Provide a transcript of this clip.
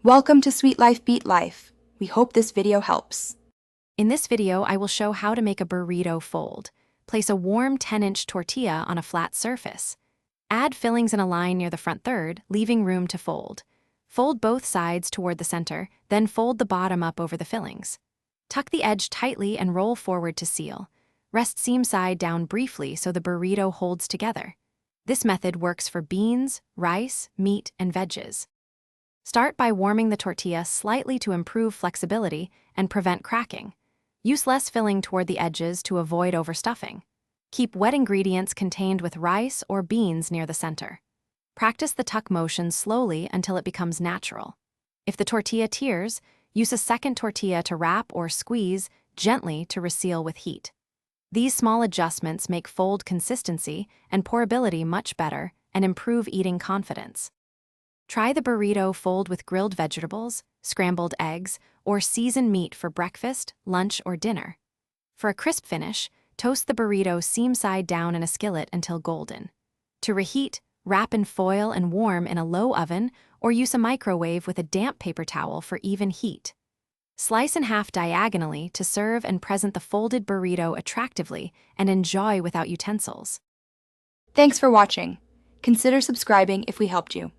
Welcome to Sweet Life Beat Life. We hope this video helps. In this video, I will show how to make a burrito fold. Place a warm 10-inch tortilla on a flat surface. Add fillings in a line near the front third, leaving room to fold. Fold both sides toward the center, then fold the bottom up over the fillings. Tuck the edge tightly and roll forward to seal. Rest seam side down briefly so the burrito holds together. This method works for beans, rice, meat, and veggies. Start by warming the tortilla slightly to improve flexibility and prevent cracking. Use less filling toward the edges to avoid overstuffing. Keep wet ingredients contained with rice or beans near the center. Practice the tuck motion slowly until it becomes natural. If the tortilla tears, use a second tortilla to wrap or squeeze gently to reseal with heat. These small adjustments make fold consistency and pourability much better and improve eating confidence. Try the burrito fold with grilled vegetables, scrambled eggs, or seasoned meat for breakfast, lunch, or dinner. For a crisp finish, toast the burrito seam side down in a skillet until golden. To reheat, wrap in foil and warm in a low oven or use a microwave with a damp paper towel for even heat. Slice in half diagonally to serve and present the folded burrito attractively and enjoy without utensils. Thanks for watching. Consider subscribing if we helped you.